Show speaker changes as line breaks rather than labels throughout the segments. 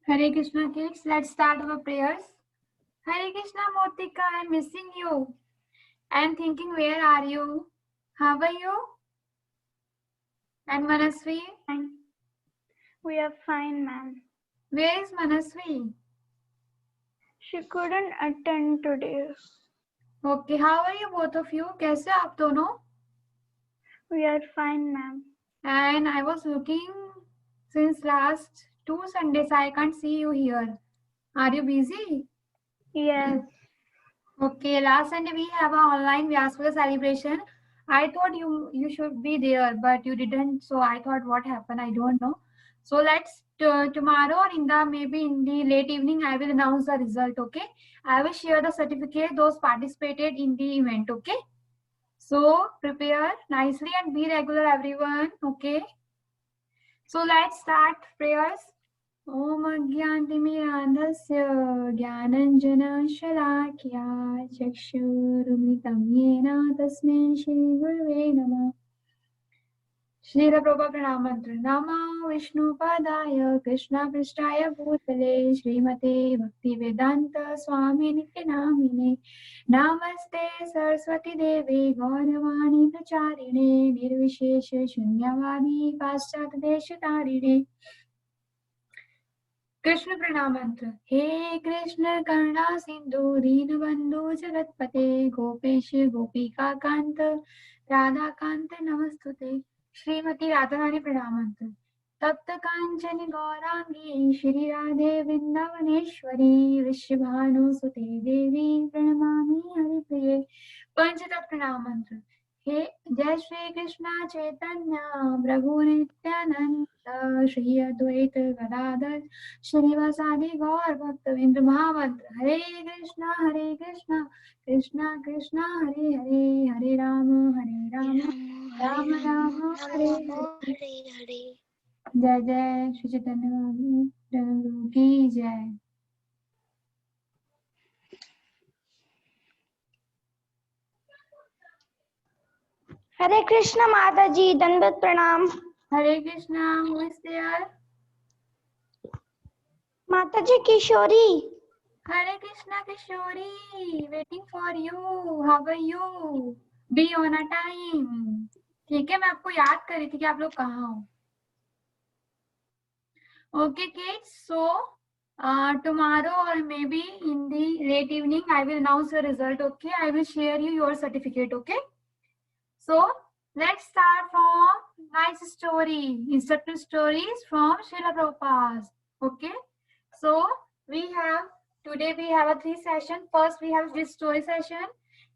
Hare Krishna kids, let's start our prayers. Hare Krishna Motika, I'm missing you. I'm thinking, where are you? How are you? And Manasvi?
Fine. We are fine, ma'am.
Where is Manasvi?
She couldn't attend today.
Okay, how are you both of you? कैसे आप दोनों?
We are fine, ma'am.
And I was looking since last 2 Sundays. I can't see you here. Are you busy?
Yes.
Okay, last Sunday we have an online Vyaspada celebration. I thought you should be there, but you didn't. So I thought, what happened? I don't know. So let's tomorrow or maybe in the late evening I will announce the result. Okay, I will share the certificate those participated in the event. Okay, so prepare nicely and be regular, everyone. Okay, so let's start prayers. ॐ अज्ञानतिमिरान्धस्य ज्ञानञ्जनशलाकया चक्षुरुमितं येन तस्मै श्रीगुरवे नमः। श्रील प्रभुपाद प्रणाम मंत्र। नमो विष्णुपादाय कृष्णपृष्ठाय भूतले श्रीमते भक्तिवेदांत स्वामी नित्यनामिने नमस्ते सरस्वती देवे गौरवाणी प्रचारिणे निर्विशेष शून्यवादी पाश्चात्य देश तारिणे। कृष्ण प्रणाम मंत्र। हे कृष्ण करुणा सिंधु दीनबंधु जगतपते गोपेश गोपिका कांत राधा कांत नमस्तुते। श्रीमती राधा रानी प्रणाम मंत्र। तप्त कांचन गौरांगी श्री राधे वृंदावनेश्वरी वृषभानुसुते देवी प्रणमामि हरिप्रिये। पंचतत्व प्रणाम मंत्र। हे जय श्री कृष्ण चैतन्य प्रभु नित्यानंद श्री अद्वैत गदाधर श्रीवासादि गौर भक्तवृंद महामंत्र। हरे कृष्णा कृष्णा कृष्णा हरे हरे हरे राम राम राम हरे हरे। जय जय श्री चैतन्य महाप्रभु की जय।
हरे कृष्ण माता जी, दंडवत प्रणाम।
Hare Krishna, who is there?
Mata ji Kishori.
Hare Krishna Kishori, waiting for you. How are you? Be on a time. ठीक है, मैं आपको याद कर रही थी कि आप लोग कहाँ हो। Okay kids, so tomorrow or maybe in the late evening I will announce the result. Okay, I will share you your certificate. Okay, so let's start from nice story, instructive stories from Srila Prabhupada. Okay, so today we have a 3 session. First we have this story session,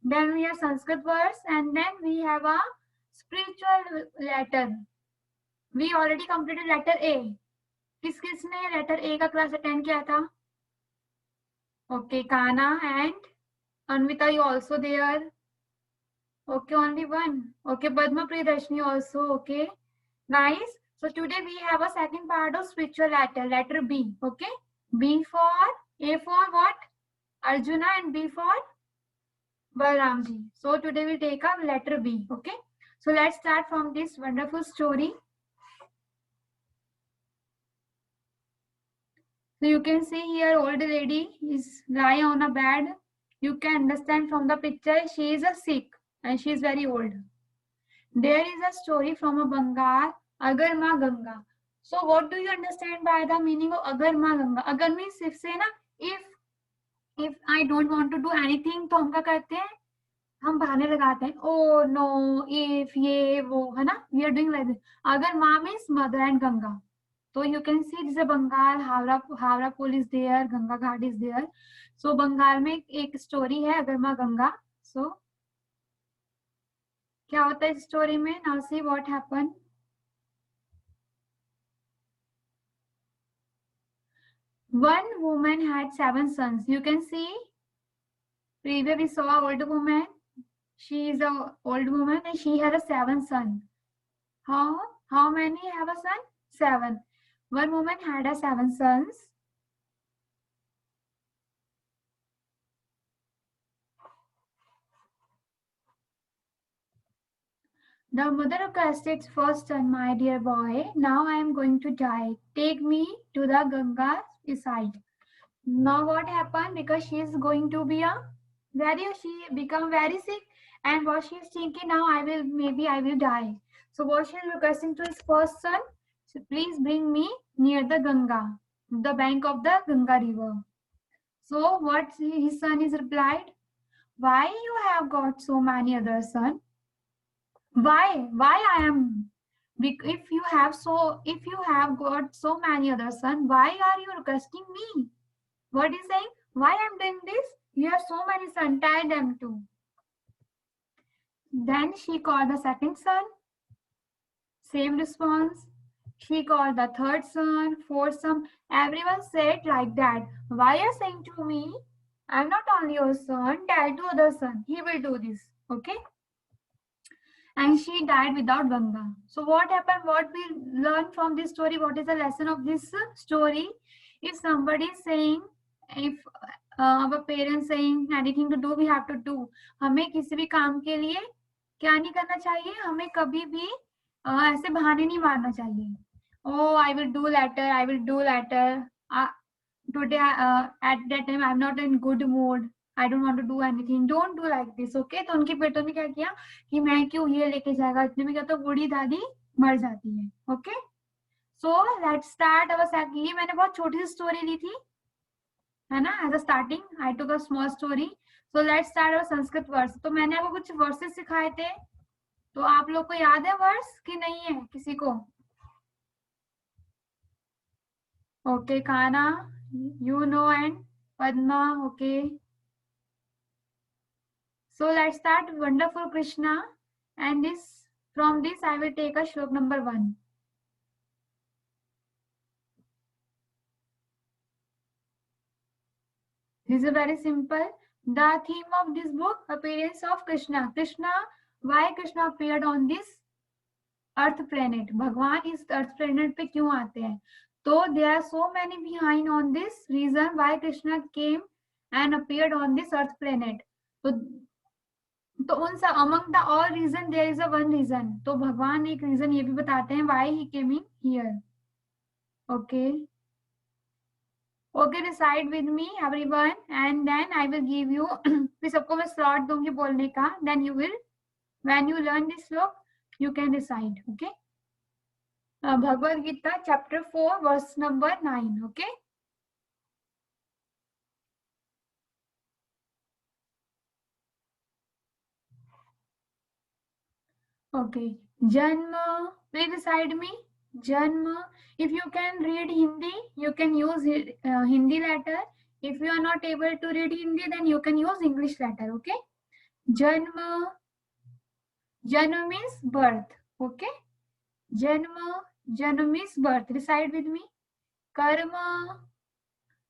then we have Sanskrit words, and then we have a spiritual letter. We already completed letter A. किस किसने letter ए का class attend किया था? Okay, Kana and Anvita, you also there? Okay, only one. Okay, Padma Priyadarshini also. Okay, nice. So today we have a second part of spiritual letter B. Okay, B for A for what? Arjuna, and B for Balramji. So today we take up letter B. Okay, so let's start from this wonderful story. So you can see here old lady is lying on a bed. You can understand from the picture she is a sick and she is very old. There is a story from a Bengal, Agar Ma Ganga. So what do you understand by the meaning of Agar Ma Ganga? Agar means if say na, if I don't want to do anything तो हम क्या करते हैं? हम बहाने लगाते हैं. Oh no, if ये वो है ना? We are doing like this. Agar Ma means mother and Ganga. So you can see this is Bengal, Howrah Pool is there, Ganga Ghat is there. So Bengal में एक स्टोरी है अगर माँ Ganga. So क्या होता है इस स्टोरी में? Now see what happened. One woman had 7 sons. You can see previously we saw an old woman. She is an old woman and she had a 7 sons. How many have a son? 7. One woman had a 7 sons. The mother requested its first son, my dear boy, now I am going to die. Take me to the Ganga's side. Now what happened? Because she is going to be she become very sick, and what she is thinking now, I will die. So what she is requesting to his first son, so please bring me near the Ganga, the bank of the Ganga river. So what his son is replied, why you have got so many other sons? Why I am? If you have got so many other sons, why are you requesting me? What is saying? Why I'm doing this? You have so many sons, tie them too. Then she called the second son. Same response. She called the third son, fourth son. Everyone said like that. Why are you saying to me? I'm not only your son, tell to other son. He will do this. Okay? And she died without Ganga. So what happened? What we learn from this story? What is the lesson of this story? If somebody is saying, if our parents saying anything to do, we have to do. हमें किसी भी काम के लिए क्या नहीं करना चाहिए, हमें कभी भी ऐसे बहाने नहीं मारना चाहिए. Oh, I will do later. I will do later. Today, at that time, I'm not in good mood. I don't want to do anything. Don't do like this, okay? तो उनके बेटों ने क्या किया कि मैं क्यों ये लेके जाएगा, इतने में क्या तो बूढ़ी दादी मर जाती है. ओके, सो लेट्स स्टार्ट अवर. ये मैंने बहुत छोटी सी स्टोरी ली थी, है ना, as a starting. I took a small story. So let's start our Sanskrit words. तो मैंने आपको कुछ वर्सेस सिखाए थे, तो आप लोग को याद है वर्ड्स कि नहीं है किसी को? ओके, काना, you know, and Padma, okay. So let's start. Wonderful Krishna, and from this I will take a shlok number 1. This is very simple. The theme of this book, appearance of Krishna. Why Krishna appeared on this earth planet? भगवान इस earth planet पे क्यों आते हैं? तो there are so many behind on this reason why Krishna came and appeared on this earth planet. तो उन सब among the all reason there is a one reason. तो भगवान एक रीजन ये भी बताते हैं why he came in here. Okay, okay, decide with me everyone, and then I will give you फिर सबको मैं स्लॉट दूंगी बोलने का. Then you will, when you learn this shloka, you can decide. Okay, Bhagavad Gita chapter 4 verse number 9. Okay, okay. Janma, please decide me. Janma. If you can read Hindi, you can use Hindi letter. If you are not able to read Hindi, then you can use English letter. Okay. Janma. Janma means birth. Okay. Janma. Janma means birth. Recite with me. Karma.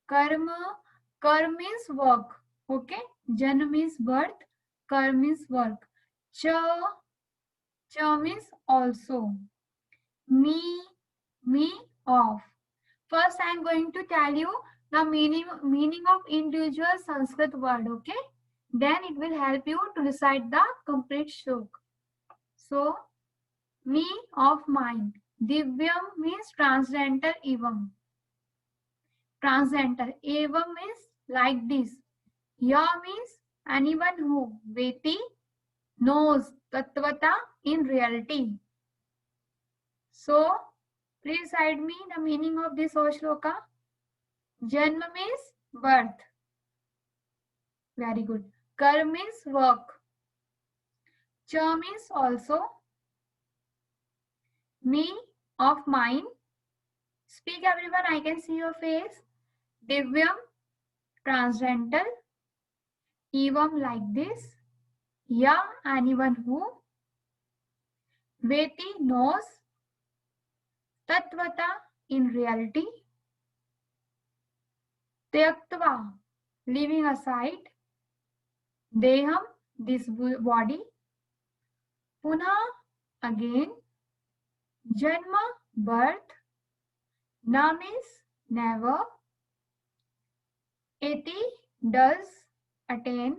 Karma. Karma means work. Okay. Janma means birth. Karma means work. Cha. Cha means also. Me of. First, I am going to tell you the meaning of individual Sanskrit word. Okay, then it will help you to recite the complete shlok. So, me of mine. Divyam means transcendental. Evam. Transcendental. Evam means like this. Ya means anyone who. Veti knows. Tattvata in reality. So, please recite me the meaning of this shloka. Janma means birth. Very good. Karma means work. Cha means also. Me of mine. Speak everyone, I can see your face. Divyam, transcendental. Evam, like this. Ya, anyone who. Veti, knows. Tattvata, in reality. Tyaktva, leaving aside. Deham, this body. Puna, again. Janma, birth. Na means never. Eti, does, attain.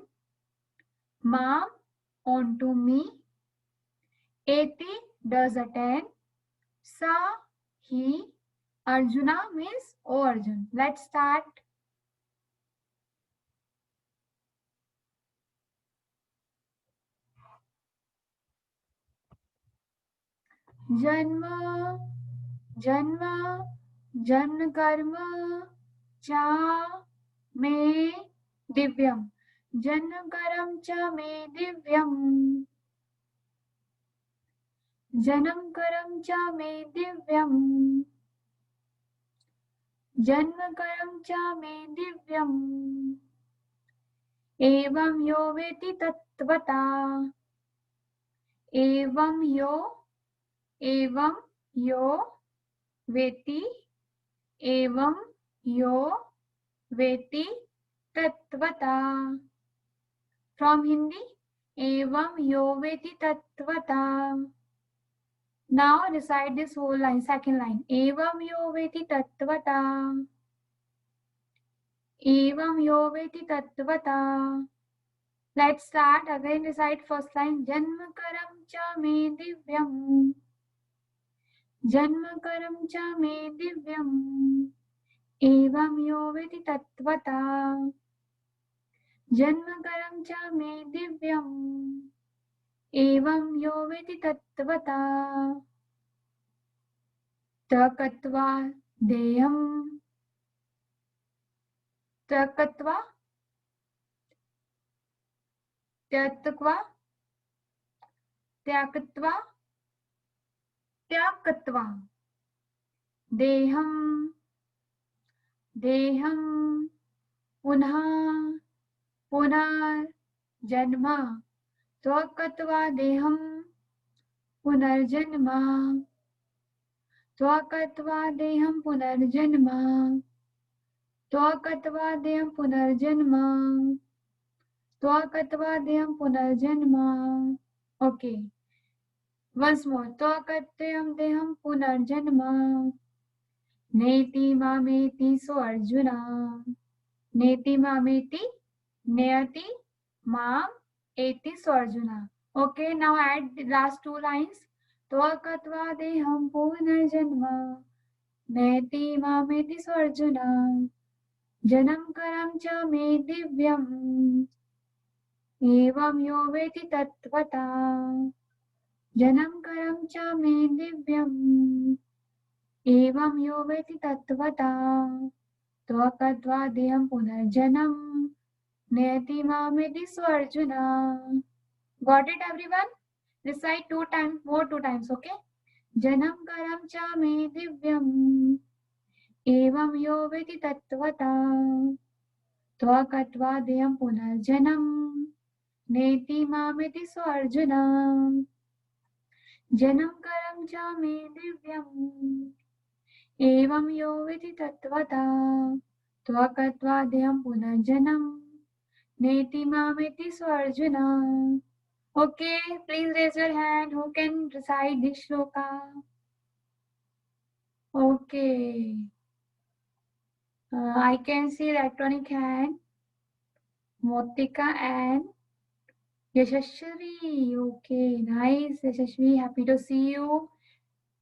Mam, onto me. Eti does attend. Sa, he. Arjuna means O Arjun. Let's start. जन्म जन्म जन्म कर्म चा मे दिव्यम जन्म कर्म च मे दिव्यम जन्म कर्म च मे दिव्यम जन्म कर्म च मे दिव्यम एवं यो वेति तत्वता एवं यो वेति एवं यो वेति तत्वता फ्रॉम हिंदी एवं यो वेति तत्वता now recite this whole line second line evam yo veti tattvata evam yo veti tattvata let's start again recite first line janma karam cha me divyam janma karam cha me divyam evam yo veti tattvata janma karam cha me divyam evam yo veti tattvata तकत्वा देयम तकत्वा त्यक्त्वा त्यक्त्वा त्यक्त्वा देहम देहम पुनः पुनर्जन्म त्यक्त्वा देहम पुनर्जन्म त्यक्त्वा देहम पुनर्जन्म त्यक्त्वा देहम पुनर्जन्म त्यक्त्वा देहम पुनर्जन्म ओके once more त्यक्त्वा देहम पुनर्जन्म नेति मामेति सो अर्जुना नेति मामेति नेति माम एति सो arjuna okay now add the last two lines त्यक्त्वा देहम पुनर्जन्म नेति मामेति सो अर्जुना जन्म कर्म च मे दिव्यम एवं यो वेति तत्वता जन्म कर्म च मे दिव्यम एवं यो वेति तत्वता त्यक्त्वा देहं पुनर्जन्म नयति मामेति सो arjuna got it everyone recite two times okay जन्म कर्म च मे दिव्यम एवं यो वेति तत्वता त्यक्त्वा देहं पुनर्जन्म नेति मामेति सो अर्जुना जन्म कर्म च मे दिव्यम एवं यो वेति तत्वता त्यक्त्वा देहं पुनर्जन्म नेति मामेति सो arjuna okay please raise your hand who can recite this shloka okay I can see electronic hand Motika and Yashashri. Okay, nice, Yashashri. Happy to see you.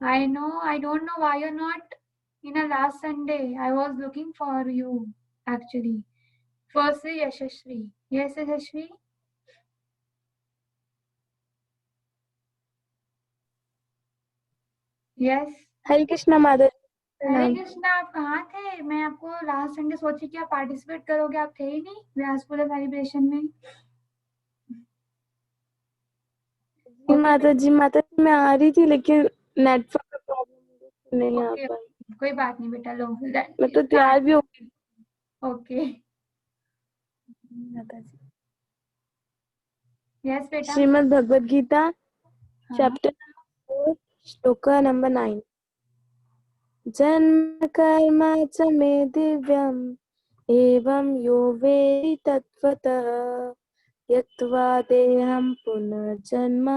I know, I don't know why you're not in a last Sunday. I was looking for you, actually. Firstly, Yashashri. Yes, Yashashri? Yes.
हरे कृष्णा माता
हरे कृष्णा आप कहाँ थे मैं आपको last Sunday सोची कि आप participate करोगे आप थे ही नहीं व्यासपुरा सेलिब्रेशन में
माता जी मैं आ रही थी लेकिन नेटवर्क का प्रॉब्लम नहीं आ पाई
कोई बात नहीं बेटा लो
मैं तो तैयार भी हो गई
ओके
माता जी
यस बेटा
श्रीमद् भगवद गीता चैप्टर 4 श्लोक नंबर 9 जन्म कर्म च मे दिव्यम एवं यो वेति तत्वतः त्यक्त्वा देहं पुनर्जन्म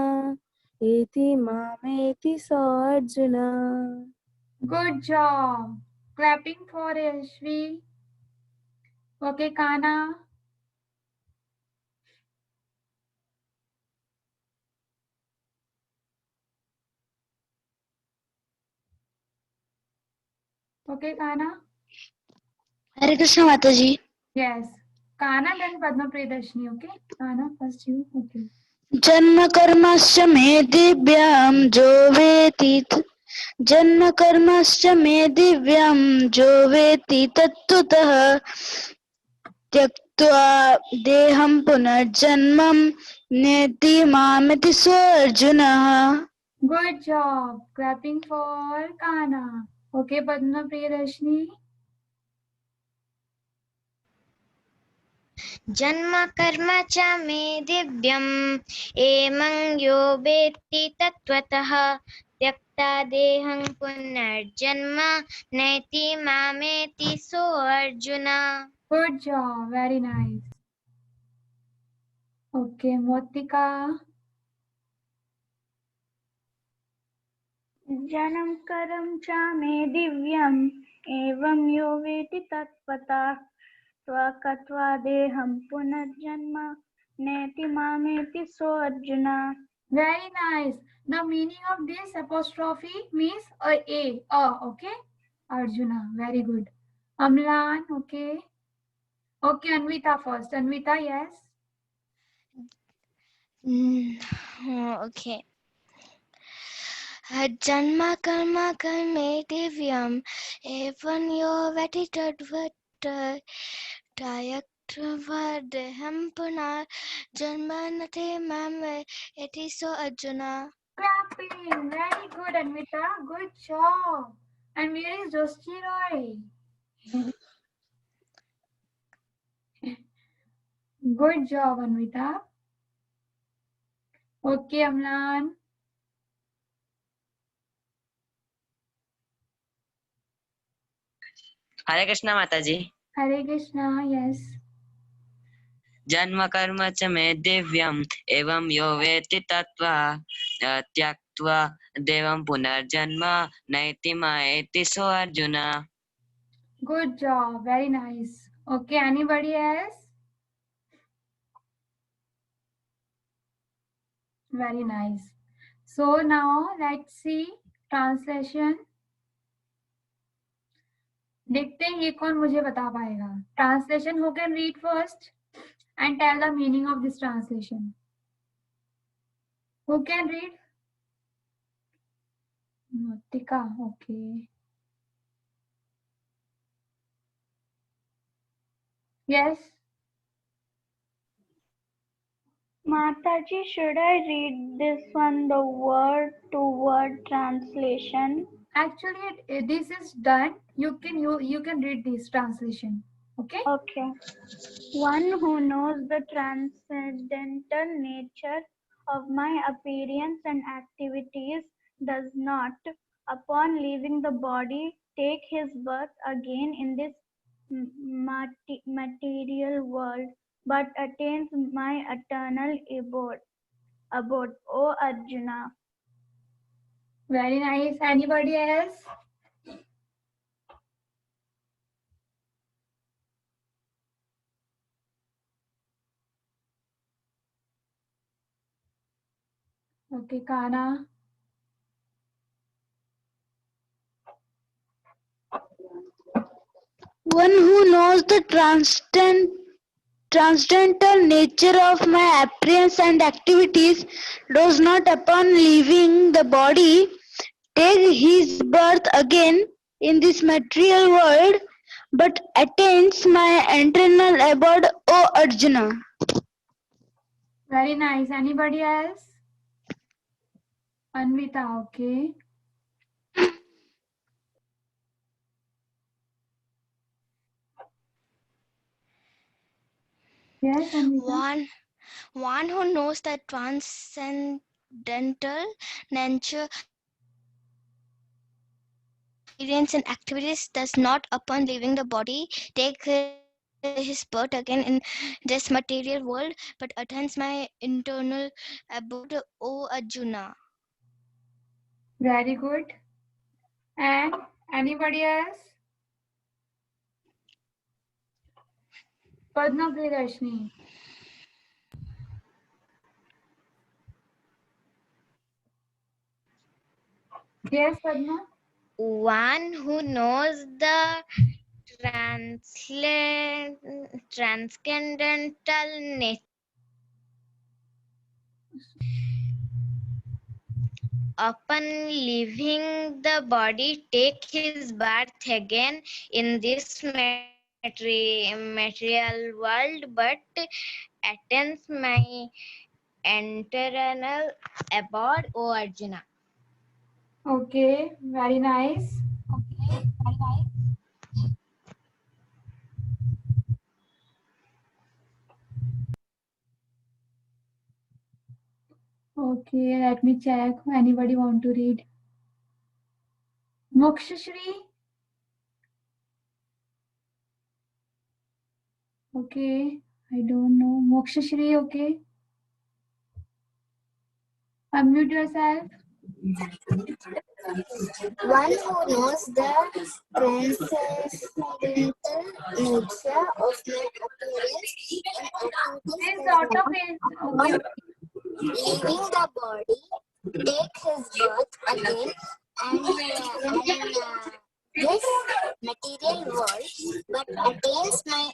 इति मामेति so Arjun
good job clapping for Yashvi okay Kana Okay, Kana?
Hare Krishna Mataji.
Yes. Kana, then Padma Priyadarshini. Okay? Kana, first you. Okay.
जन्म कर्मश्च मे दिव्यं जो वेति जन्म कर्मश्च मे दिव्यं जो वेति तत्त्वतः त्यक्त्वा देहं पुनर्जन्मं नेति मामिति सोऽर्जुनः.
Good job. Clapping for Kana. Okay, Padma Priyadarshini.
जन्म कर्म च मे दिव्यम् एमं यो वेत्ति तत्त्वतः त्यक्ता देहं पुनर्जन्म नैति मामेति सोऽर्जुन.
Good job. Very nice. Okay, Motika.
जनं करं च मे दिव्यम् एवं यो वेति तत्त्वतः स्वकत्वा देहं पुनर्जन्म नेति मामेति सोऽर्जुन.
Very nice. The meaning of this apostrophe means a. Okay? Arjuna. Very good. Amlan. Okay. Okay, Anvita first. Anvita, yes.
Okay. जन्म कर्म कर्मे दिव्यम् एवं यो वेति तत्त्वतः त्यक्त्वा देहं पुनर्जन्म नैति मामेति सोऽर्जुन.
Clapping. Very good, Anvita. Good job. And where is Joshi Roy? Good job, Anvita. Okay, Amlan.
हरे कृष्णा माताजी.
Hare Krishna, yes.
जन्म कर्म च मे दिव्यम् एवं यो वेत्ति तत्त्वा त्यक्त्वा देवं पुनर्जन्म नैति मामेति so Arjun.
Good job. Very nice. Okay, anybody else? Very nice. So now let's see translation. देखते हैं ये कौन मुझे बता पाएगा. Translation, who can read first and tell the meaning of this translation? Who can read? Motika, okay. Yes.
Mataji, should I read this one, the word to word translation?
Actually, this is done. You can read this translation. Okay.
Okay. One who knows the transcendental nature of my appearance and activities does not, upon leaving the body, take his birth again in this material world, but attains my eternal abode, O Arjuna.
Very nice. Anybody else? Okay, Kana.
One who knows the transcendental nature of my appearance and activities does not, upon leaving the body, take his birth again in this material world, but attains my eternal abode, O Arjuna.
Very nice. Anybody else? Anvita, okay. Yes, Anvita.
One who knows the transcendental nature experience and activities does not, upon leaving the body, take his birth again in this material world, but attains my internal abode, O Arjuna.
Very good. And anybody else? Padma Priyadarshini. Yes, Padma.
one who knows the transcendental nature upon leaving the body take his birth again in this material world, but attains my eternal abode, O Arjuna.
Okay, very nice. Okay, let me check. Anybody want to read? Mokshashri? Okay, I don't know. Mokshashri, okay. Unmute yourself.
One who knows the transcendental nature of my appearance and activities
This
does
lot of
not,
is okay.
leaving the body, take his birth again and this material world, but attains my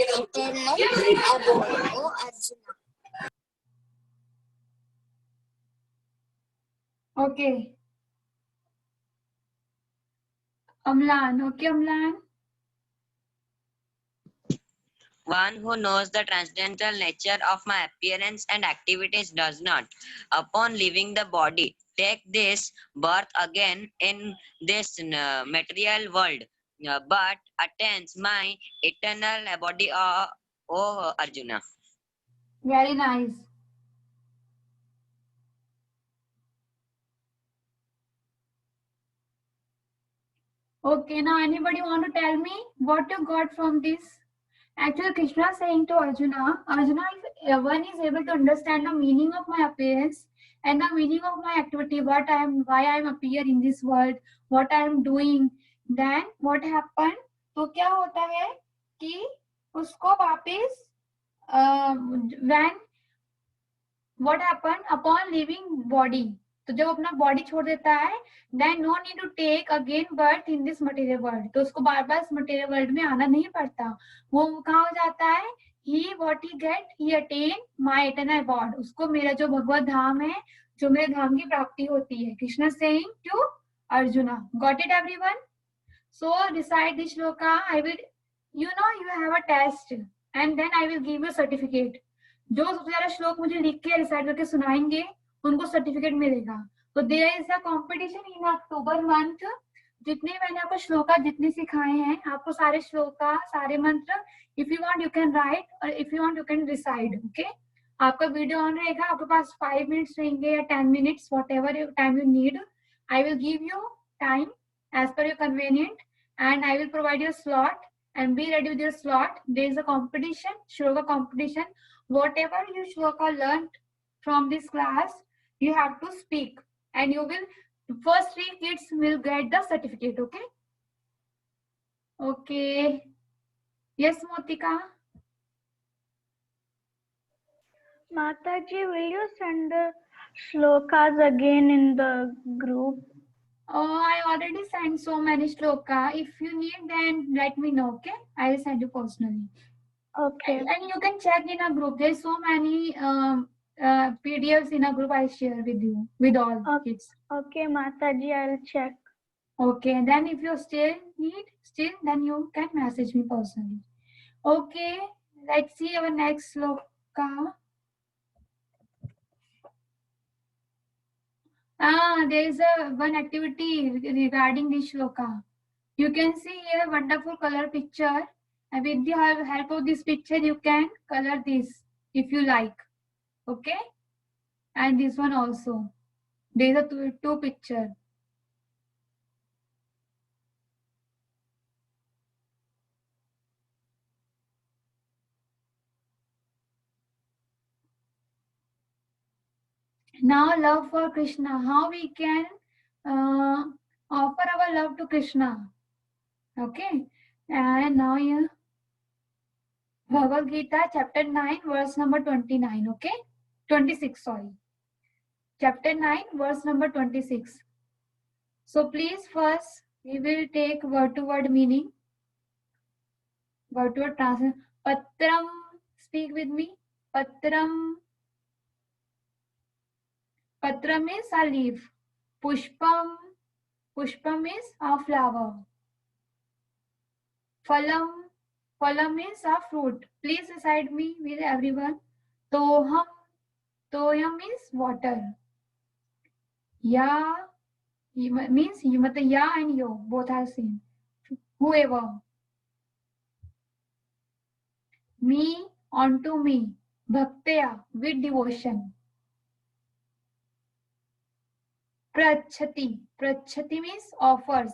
eternal abode, O Arjuna.
Okay. Amlan, okay, Amlan.
One who knows the transcendental nature of my appearance and activities does not, upon leaving the body, take this birth again in this material world, but attains my eternal body, O Arjuna.
Very nice. Okay, now anybody want to tell me what you got from this? Actually, Krishna is saying to Arjuna, Arjuna, if one is able to understand the meaning of my appearance and the meaning of my activity, what I am, why I am appear in this world, what I am doing, then what happened? तो क्या होता है कि उसको वापस when what happened upon leaving body, तो जब अपना बॉडी छोड़ देता है then no need to take again birth in this material world, तो उसको बार बार इस मटेरियल वर्ल्ड में आना नहीं पड़ता. वो कहाँ हो जाता है? He what he get he attain my eternal abode, उसको मेरा जो भगवत धाम है, जो मेरे धाम की प्राप्ति होती है. Krishna saying to Arjuna. Got it everyone? So recite this shloka. I will, you know, you have a test and then I will give you certificate. जो सबसे ज्यादा श्लोक मुझे लिख के रिसाइट करके सुनाएंगे उनको सर्टिफिकेट मिलेगा. तो there is a competition in October month. जितने मैंने आपको श्लोका जितने सिखाए हैं, आपको सारे श्लोका सारे मंत्र, if you want you can write और if you want you can recite. Okay, आपका वीडियो ऑन रहेगा, आपके पास 5 मिनट्स रहेंगे या 10 minutes, whatever time you need. I will give you time as per your convenient and I will provide your slot and be ready with your slot. There is a competition, shloka competition. Whatever you shloka learned from this class, you have to speak and you will, first 3 kids will get the certificate. Okay? Okay. Yes, Motika.
Mataji, will you send the shlokas again in the group?
Oh, I already sent so many shloka. If you need, then let me know. Okay, I will send you personally.
Okay.
And you can check in a group. There's so many PDFs in a group I share with you, with all kids.
Okay, Mataji, I'll check.
Okay, and then if you still need, then you can message me personally. Okay, let's see our next shloka. There is a one activity regarding this shloka. You can see here wonderful color picture. And with the help of this picture, you can color this if you like. Okay, and this one also. There are two picture. Now love for Krishna. How we can offer our love to Krishna. Okay, and now here Bhagavad Gita chapter 9 verse number 29. Okay, 26, sorry. Chapter 9 verse number 26. So please first we will take word to word meaning. Word to word translation. Patram. Speak with me. Patram. Patram is a leaf. Pushpam. Pushpam is a flower. Phalam. Phalam is a fruit. Please recite me with everyone. Toham. Toyam is water. Ya means you, ya and yo both are same. Whoever. Me onto me. Bhaktya with devotion. Prachati. Prachati means offers.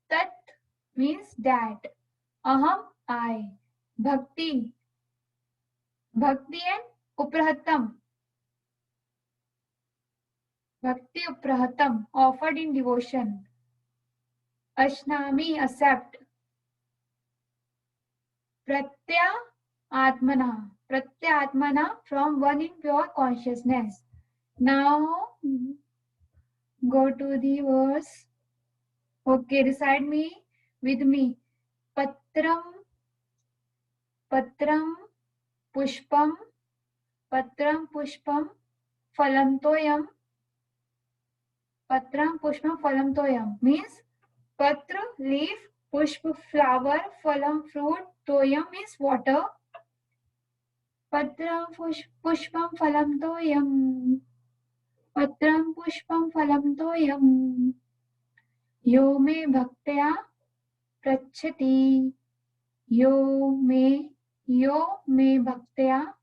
Tat means that. Aham I. Bhakti. Bhakti and uprahatam. Bhakti uprahatam offered in devotion. Ashnami accept. Pratya atmana. Pratya atmana from one in pure consciousness. Now go to the verse. Okay, recite me with me. Patram. Patram. Pushpam. Patram pushpam. Phalam toyam. Patram pushpam phalam toyam means patra leaf, pushpa flower, phalam fruit, toyam is water. Patram pushpam phalam toyam. Patram pushpam phalam toyam. Yo me bhaktya prachati. Yo me bhaktya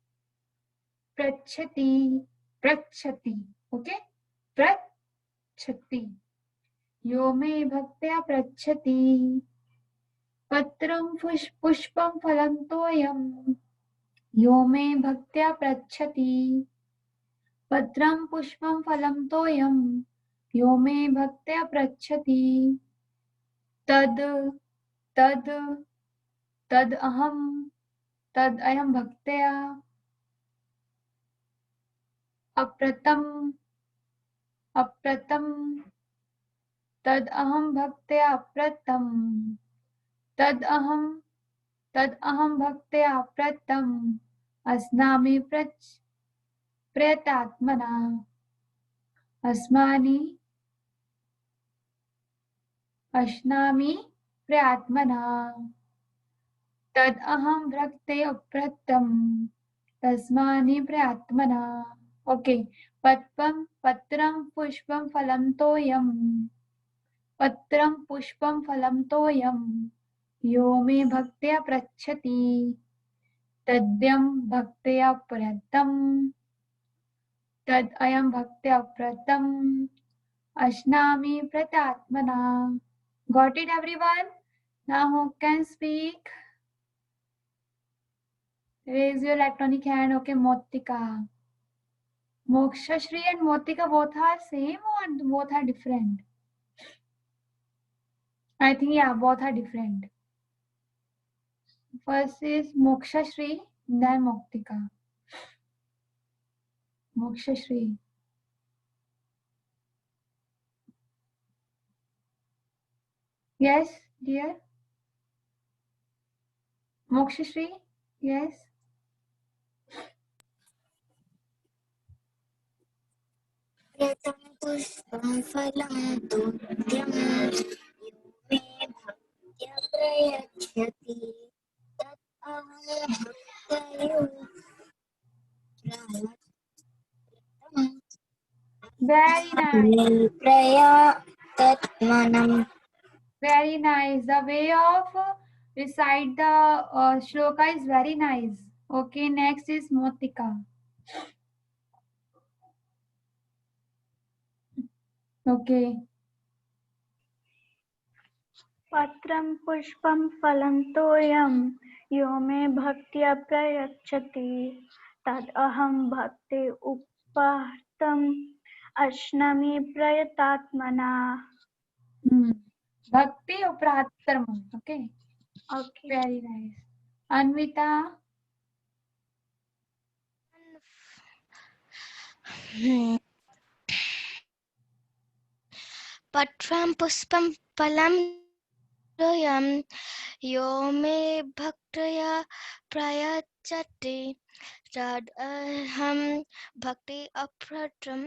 prachati. Prachati. Okay? Prachati. Yo me bhaktya prachati. Patram pushpam phalam toyam. Yo me bhaktya prachati. Patram pushpam phalam toyam. Yo me bhaktya prachati. Tad aham bhaktya. Apratam tad aham bhaktya apratam. Tad aham bhaktya apratam. Asnami pretatmana. Ashnami prayatmana. Tad aham bhakte apratam. Tasmani prayatmana. Okay. Patram pushpam phalam toyam. Patram pushpam phalam toyam. Yo me bhaktya prachati. Tadyam bhaktya pratam. Tad ayam bhaktya pratam. Ashnami pratatmana. Got it, everyone? Now who can speak? Raise your electronic hand. Okay, Motika. Mokshashri and Motika both are same or both are different? I think, yeah, both are different. First is Mokshashri, then Motika. Mokshashri. Yes, dear? Mokshashri? Yes?
प्रथम पुष्पं फलं तुभ्यं यो मे भक्त्या प्रयच्छति तत् अहं भक्तयो
Very nice.
प्रयातत्मनम्.
Very nice. The way of recite the shloka is very nice. Okay, next is Motika. Okay.
Patram pushpam phalam toyam yo me bhaktya prayachati tad aham bhakti upahtam ashnami prayatatmana.
Bhakti uprahattarma. Okay.
Okay.
Very nice. Anvita.
पत्रं पुष्पं फलं तोयं यो मे भक्त्या प्रयच्छति तदहं भक्ति अप्रत्रम्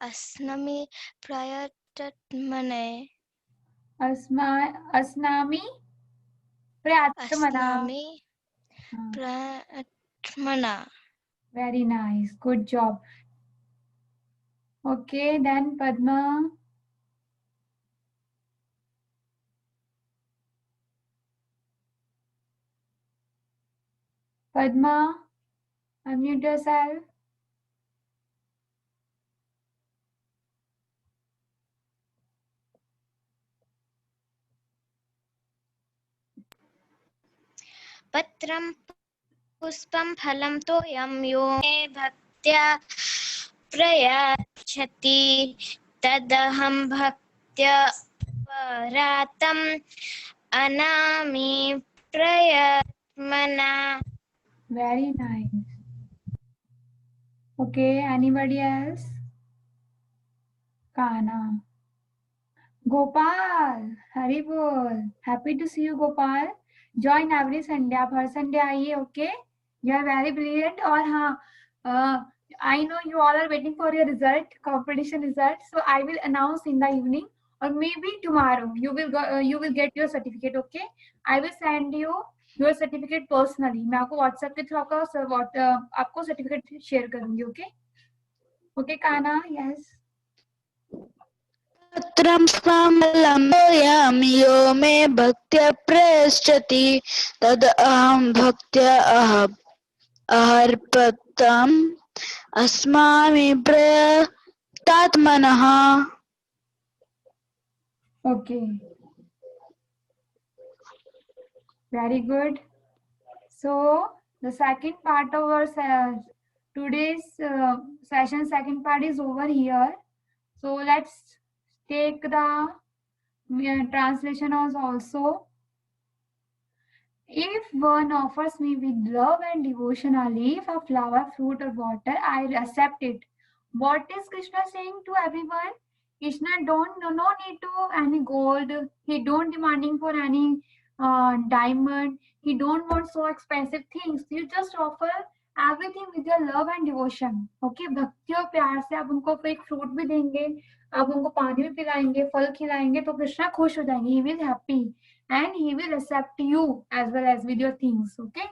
अस्मि प्रयतत्मने
अस्नामि प्रयत्मना.
अस्नामि प्रयत्मना.
Very nice. Good job. Okay, then Padma. Padma, unmute yourself.
पत्रं पुष्पं फलं तोयं यो मे भक्त्या प्रयच्छति तदहं भक्त्या परातम् अनामि प्रयत्मना.
Very nice. Okay, anybody else? Kana. Gopal, Haribol. Happy to see you, Gopal. Join every Sunday. आप हर Sunday आइए, okay? You are very brilliant. और हाँ, I know you all are waiting for your result, competition result. So I will announce in the evening, or maybe tomorrow. You will get your certificate, okay? I will send you your certificate personally. मैं आपको WhatsApp के through आपको certificate share करूँगी, okay? Okay, Kana, yes.
पत्रं फलं तोयं यो मे भक्त्या प्रयच्छति तदहं भक्त्या अर्पतम् अस्मामि प्रयतात्मनः.
Okay. Very good. So the second part of our today's session, second part is over here. So let's take the translation also. If one offers me with love and devotion a leaf, a flower, fruit, or water, I accept it. What is Krishna saying to everyone? Krishna no need to any gold. He don't demanding for any diamond. He don't want so expensive things. You just offer everything with your love and devotion. Okay, भक्ति और प्यार से आप उनको एक fruit भी देंगे, आप उनको पानी भी पिलाएंगे, फल खिलाएंगे, तो कृष्णा खुश हो जाएंगे. He will happy and he will accept you as well as with your things. Okay.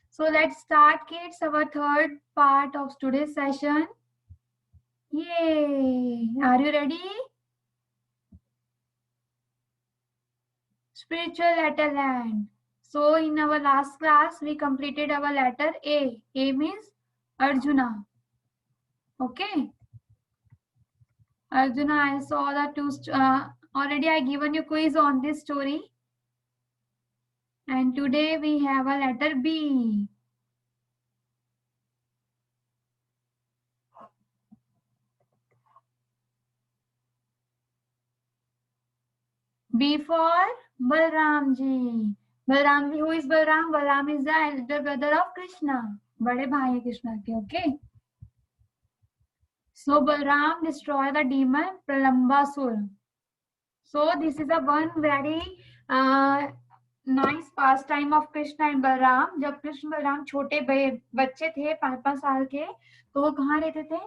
So let's start, kids, our third part of today's session. Yay! Are you ready? Spiritual letter land. So in our last class, we completed our letter A. A means Arjuna. Okay. Arjuna, I saw the two. Already I given you quiz on this story. And today we have a letter B. B for Balramji. Balramji, who is Balram? Balram is the elder brother of Krishna. बड़े भाई है कृष्णा के, okay? So Balram destroy the demon Pralambasur. So this is a one very nice pastime of Krishna and Balram. जब कृष्ण बलराम छोटे बच्चे थे 5-5 साल के, तो वो कहाँ रहते थे?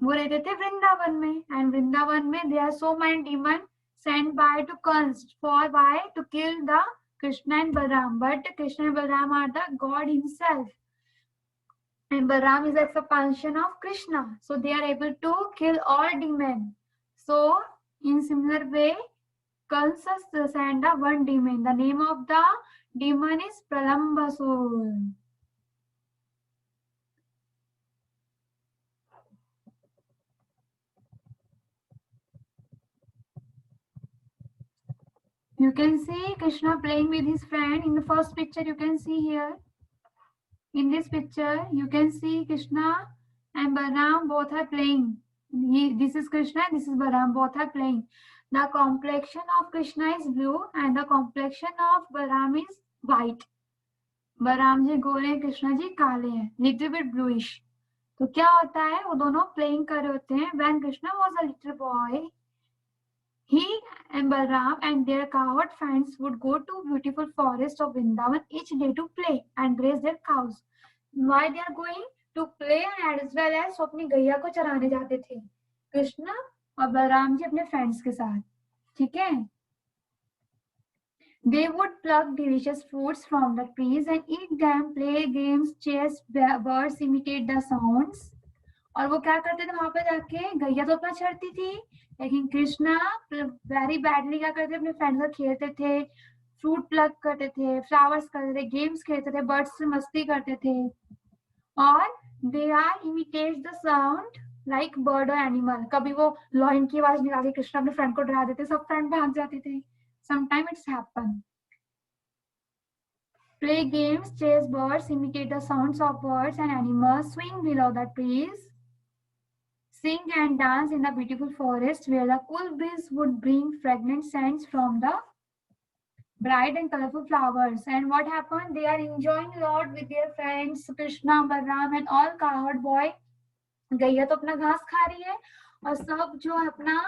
वो रहते थे वृंदावन में. And वृंदावन में there are so many demons sent by to Kans to kill the Krishna and Balram. But Krishna and Balram are the God himself. And Balram is expansion of Krishna. So they are able to kill all demons. So in similar way, Kans sent one demon. The name of the demon is Pralambasur. You can see Krishna playing with his friend. In the first picture, you can see here. In this picture, you can see Krishna and Balram both are playing. This is Krishna, this is Balram, both are playing. The complexion of Krishna is blue and the complexion of Balram is white. Balram जी गोरे हैं, कृष्णा जी काले हैं, little bit bluish. तो क्या होता है, वो दोनों playing कर रहे होते हैं. When Krishna was a little boy, He and Balram and their cowherd friends would go to beautiful forest of Vrindavan each day to play and graze their cows. Why they are going to play and as well as वो अपनी गैया को चराने जाते थे कृष्ण और बलराम जी अपने friends के साथ. ठीक है. They would pluck delicious fruits from the trees and eat them, play games, chase birds, imitate the sounds. और वो क्या करते थे वहां पर जाके, गैया तो अपना चढ़ती थी लेकिन कृष्णा वेरी बैडली क्या करते थे, अपने फ्रेंड्स से खेलते थे, फ्रूट प्लग करते थे, फ्लावर्स करते थे, गेम्स खेलते थे, बर्ड्स से मस्ती करते थे. और they are imitate the sound like bird और एनिमल. कभी वो लॉइन की आवाज निकाल के कृष्णा अपने फ्रेंड को डरा देते, सब फ्रेंड भाग जाते थे. Sometimes it's happen. Play games, chase birds, imitate the sounds of birds and animals, swing below the trees, sing and dance in the beautiful forest where the cool breeze would bring fragrant scents from the bright and colorful flowers. And what happened? They are enjoying a lot with their friends, Krishna, Balram and all cowherd boy. गैया तो अपना घास खा रही है और सब जो अपना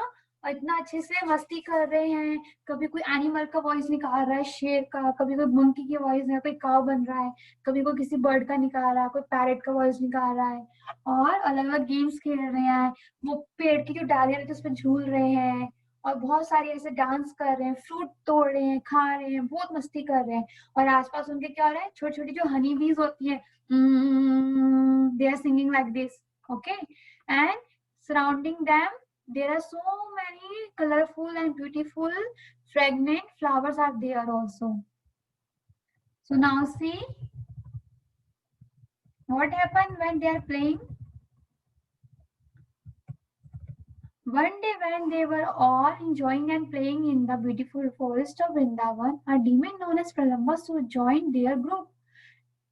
इतना अच्छे से मस्ती कर रहे हैं. कभी कोई एनिमल का वॉइस निकाल रहा है, शेर का, कभी कोई मंकी की वॉइस है, कोई काव बन रहा है, कभी कोई किसी बर्ड का निकाल रहा है, कोई पैरेट का वॉइस निकाल रहा है और अलग अलग गेम्स खेल रहे हैं. वो पेड़ की जो डालियां रहती है उस पर झूल रहे हैं और बहुत सारे ऐसे डांस कर रहे हैं, फ्रूट तोड़ रहे हैं, खा रहे हैं, बहुत मस्ती कर रहे हैं. और आसपास उनके क्या हो रहा है, छोटी छोटी जो हनी बीज होती है, they are singing like this. Okay, and surrounding them there are so many colorful and beautiful fragrant flowers are there also. So now see what happened when they are playing. One day when they were all enjoying and playing in the beautiful forest of Vrindavan, a demon known as Pralambasur joined their group,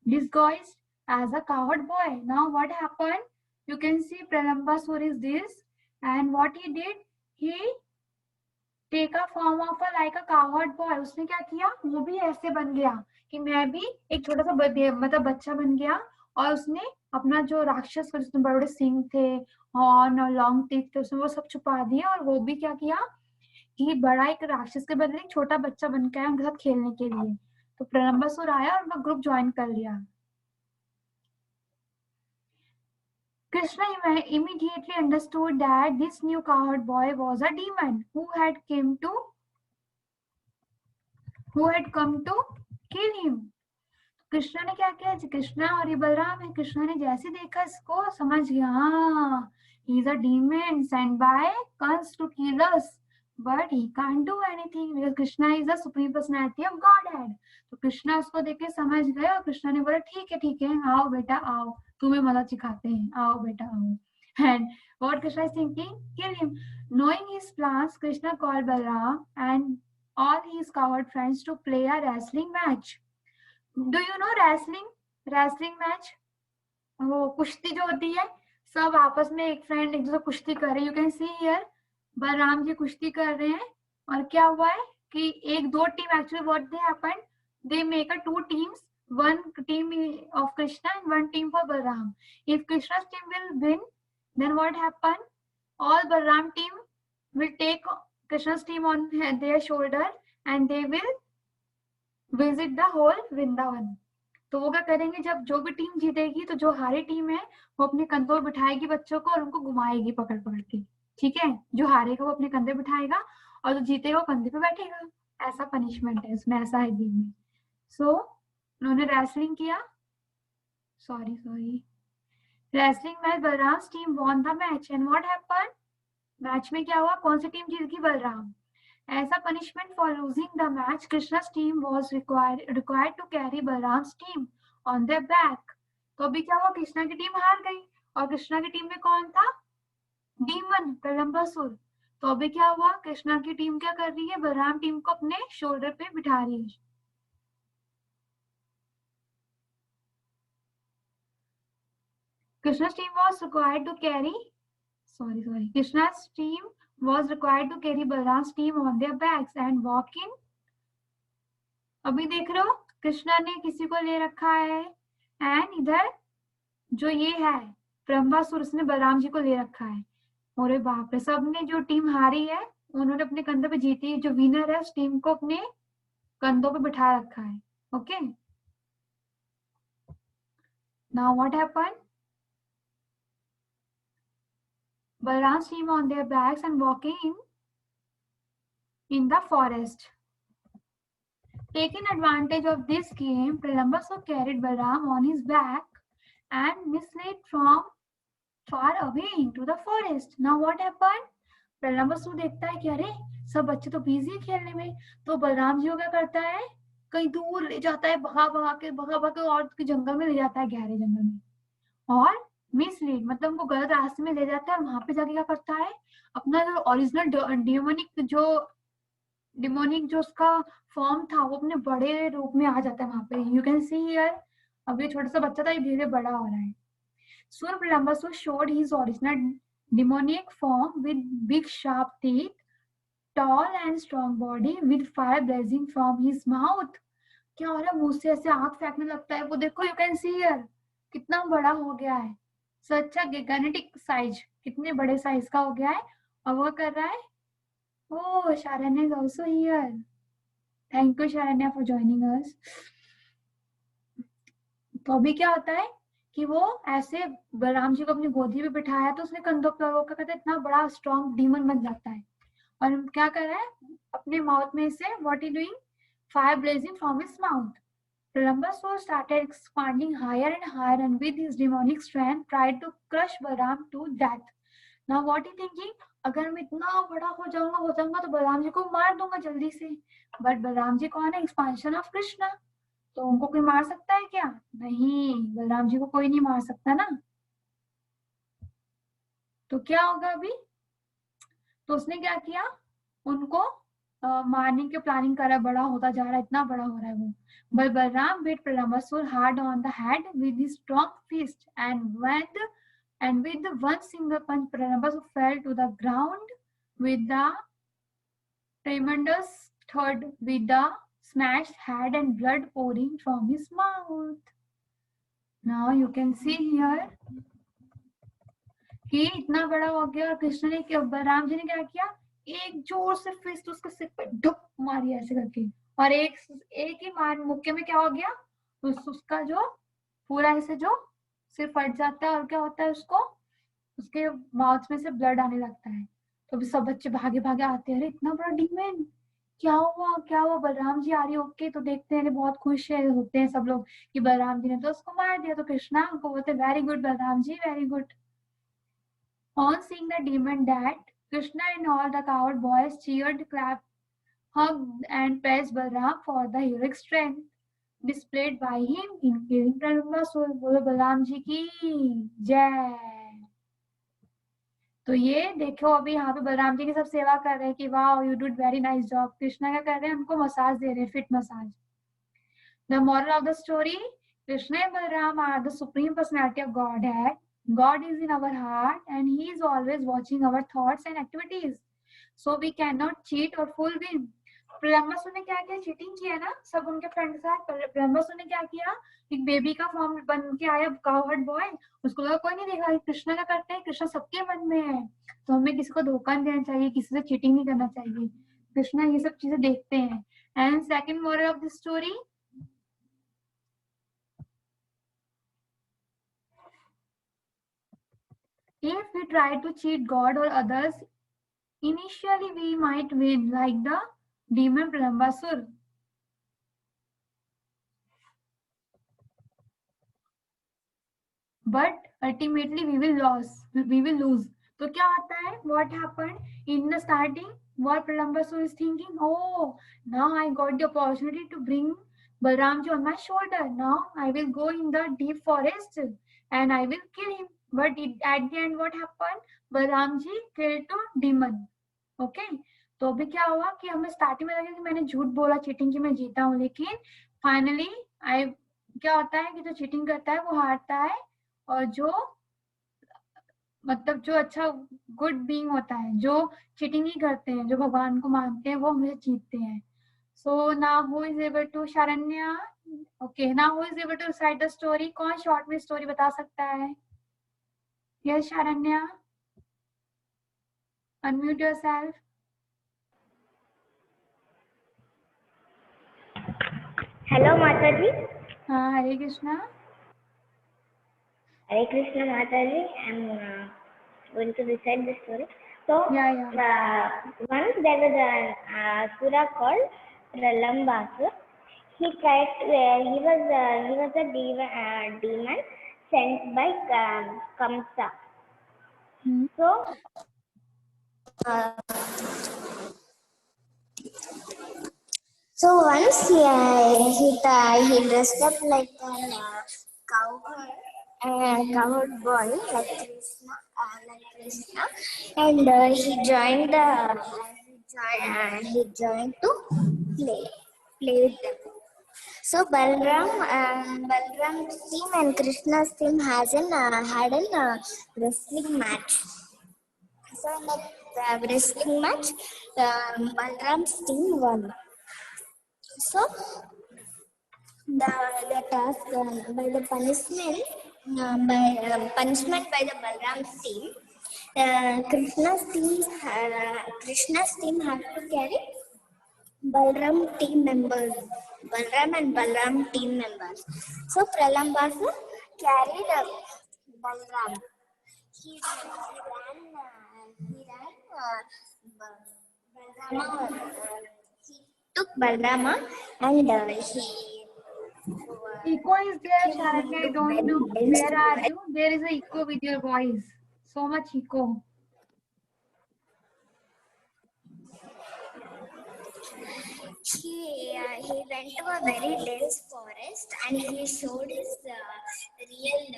disguised as a cowherd boy. Now what happened? You can see Pralambasur is this, and what he did, he take a form of a like a cowherd boy. उसने क्या किया, वो भी ऐसे बन गया कि मैं भी एक छोटा सा मतलब बच्चा बन गया और उसने अपना जो राक्षस को जिसमें बड़े बड़े सिंग थे, हॉर्न और लॉन्ग टीथ थे, उसने वो सब छुपा दिया और वो भी क्या किया कि बड़ा एक राक्षस के बदले एक छोटा बच्चा बन के आया उनके साथ खेलने के लिए. तो प्रलंबासुर आया और उनका ग्रुप ज्वाइन कर लिया. Krishna immediately understood that this new cowherd boy was a demon who had come to kill him. Krishna ने क्या किया, कृष्णा और ये बलराम है, कृष्णा ने जैसे देखा इसको समझ गया, हाँ, he is a demon sent by Kans to kill us, but he can't do anything because Krishna is the supreme personality of Godhead. तो कृष्णा उसको देख के समझ गए और कृष्णा ने बोला ठीक है, आओ बेटा आओ, तुम्हें मदद सिखाते हैं, आओ बेटा आओ. And what Krishna is thinking, kill him. Knowing his plans, Krishna called Balram and all his cowherd friends to play a wrestling match. Do you know wrestling match? वो कुश्ती जो होती है, सब आपस में एक फ्रेंड एक दूसरे कुश्ती कर रहे हैं. You can see here Balram ji कुश्ती कर रहे हैं और क्या हुआ है कि एक दो team, actually what they happen, they make a two teams, one team of Krishna and one team for Balram. If Krishna's team will win, then what happen? All Balram team will take Krishna's team on their shoulder and they will visit the whole Vrindavan. तो वो क्या करेंगे, जब जो भी team जीतेगी तो जो हारी टीम है वो अपने कंधों पर बिठाएगी बच्चों को और उनको घुमाएगी पकड़ पकड़ के. ठीक है, जो हारेगा वो अपने कंधे बिठाएगा और जो जीतेगा वो कंधे पे बैठेगा. ऐसा पनिशमेंट है उसमें, ऐसा है गेम में. सो उन्होंने रेसलिंग किया, sorry wrestling match, Balram's team won the match. And what happened, match में क्या हुआ, कौन सी टीम जीत गई, Balram. As a punishment for losing the match, Krishna's team was required to carry Balram's team on their back. तो अभी क्या हुआ, कृष्णा की टीम हार गई और कृष्णा की टीम में कौन था, डीमन प्रलंबासुर. तो अभी क्या हुआ, कृष्णा की टीम क्या कर रही है, बलराम टीम को अपने शोल्डर पे बिठा रही है. Krishna's team was required to carry, Krishna's team was required to carry Balram's team on their backs and walk in. अभी देख रहे हो कृष्णा ने किसी को ले रखा है एंड इधर जो ये है प्रलंबासुर उसने बलराम जी को ले रखा है. अरे बाप रे, सबने जो टीम हारी है उन्होंने अपने कंधों पे जीती, जो विनर है उस टीम को अपने कंधों पे बिठा रखा है. Okay, now what happened? Balram's team on their backs and walking in the forest. Taking advantage of this game, Pralambasur carried Balram on his back and misled from far away into the forest. Now what happened? Pralambasur देखता है कि अरे सब बच्चे तो busy है खेलने में, तो बलराम जी को क्या करता है, कहीं दूर ले जाता है, भगा भगा के और जंगल में ले जाता है, गहरे जंगल में, और मिसलीड मतलब उनको गलत रास्ते में ले जाता है, और वहां पे जाके क्या करता है, अपना जो ओरिजिनल डिमोनिक जो उसका फॉर्म था वो अपने बड़े रूप में आ जाता है वहां पे. यू कैन सी हियर, अब ये छोटा सा बच्चा था, ये धीरे बड़ा हो रहा है. Soon Pralambasur showed his original demoniac form with big sharp teeth, tall and strong body with fire blazing from his mouth. क्या हो रहा है, मुंह से ऐसे आग फेंकने लगता है वो, देखो यू कैन सी हियर कितना बड़ा हो गया है, सच अ गिगानेटिक साइज, कितने बड़े साइज का हो गया है, और वो कर रहा है. Oh, Sharanya is also here. Thank you Sharanya for joining us. तो अभी क्या होता है कि वो ऐसे बलराम जी को अपनी गोदी में बिठाया, तो उसने कंधों पर वो क्या कहते हैं, इतना बड़ा स्ट्रॉन्ग डीमन बन जाता है, और क्या कर रहा है, अपने माउथ में से what is doing, fire blazing from his mouth. Pralambasur started expanding higher and higher, and with his demonic strength tried to crush Balram to death. Now what is thinking, अगर मैं इतना बड़ा हो जाऊंगा तो बलराम जी को मार दूंगा जल्दी से. बट बलराम जी कौन है, एक्सपांशन ऑफ कृष्णा, तो उनको कोई मार सकता है क्या? नहीं, बलराम जी को कोई नहीं मार सकता ना. तो क्या होगा अभी, तो उसने क्या किया, उनको मारने की प्लानिंग करा, बड़ा होता जा रहा है, इतना बड़ा हो रहा है वो. But Balram beat Pralambasur hard on the head with his strong fist, and with the one single punch, Pralambasur fell to the ground with the tremendous thud, with the smashed head and blood pouring from his mouth. Now you can see here कि इतना बड़ा हो गया, और कृष्ण ने क्या, बलराम जी ने क्या किया, एक जोर से फिस्ट उसके सिर पे ढुक मारी ऐसे करके, और एक ही मार मुक्के में क्या हो गया, उसका जो पूरा ऐसे जो सिर फट जाता है, और क्या होता है, उसको उसके माउथ में से ब्लड आने लगता है. तो भी सब बच्चे भागे भागे आते हैं, अरे इतना बड़ा डीमन, क्या हुआ, बलराम जी आ रही, ओके. तो देखते हैं, बहुत खुश होते हैं सब लोग कि बलराम जी ने तो उसको मार दिया. तो कृष्णा उनको बोलते, very good Balram ji, very good. On seeing the demon dead, Krishna and all the coward boys cheered, clapped, hugged, and praised Balram for the heroic strength displayed by him in killing Pralambasur. बोलो बलराम जी की जय. तो ये देखो, अभी यहाँ पे बलराम जी की सब सेवा कर रहे हैं कि वाह, you did very nice job. Krishna क्या कर रहे हैं, उनको मसाज दे रहे हैं, fit massage. The moral of the story: Krishna and Balram are the supreme personality of Godhead. God is in our heart, and He is always watching our thoughts and activities. So we cannot cheat or fool Him. Pralambasura ने क्या किया, cheating किया ना सब उनके friend के साथ. प्रलम्बासुर ने क्या किया, एक बेबी का फॉर्म बन के आया, काउहर्ड बॉय, उसको लगा कोई नहीं देखा. कृष्णा क्या करते हैं, कृष्णा सबके मन में है, तो हमें किसी को धोखा नहीं देना चाहिए, किसी से चीटिंग नहीं करना चाहिए. कृष्णा ये सब चीजें देखते हैं. And second moral of the story, if we try to cheat God or others, initially we might win, like the demon Pralambasur. But ultimately we will lose. So क्या होता है, what happened in the starting, what Pralambasur is thinking, oh, now I got the opportunity to bring Balramji on my shoulder. Now I will go in the deep forest and I will kill him. But at the end what happened, Balramji killed to demon. Okay, तो अभी क्या हुआ कि हमें starting में लगा कि मैंने झूठ बोला, चीटिंग की मैं जीता हूँ, लेकिन फाइनली क्या होता है कि जो चीटिंग करता है वो हारता है, और जो मतलब जो अच्छा गुड बीइंग होता है, जो चीटिंग ही करते हैं, जो भगवान को मानते हैं, वो हमेशा जीतते हैं. So now who is able to, Sharanya, okay, now who is able to recite the story. कौन शॉर्ट में स्टोरी बता सकता है? Yes Sharanya, unmute yourself.
Hello, Mataji.
हाँ, हरे Krishna.
Hare Krishna, Mataji. I'm going to recite the story. So,
Yeah.
once there was an Asura called Pralambasur. He tried. He was a demon sent by Kamsa. So.
So once he dressed up like a cowherd boy like Krishna, and he joined to play with them. So Balram's team and Krishna's team had an wrestling match. So in the wrestling match, Balram's team won. So the task by the punishment by the Balram's team, Krishna's team had to carry Balram and Balram team members. So Pralambasur carried Balram. He took Balrama and
Echo is there, Shalini. I don't know. Where are you? There is a echo with your voice. So much echo.
He went to a very dense forest and he showed his real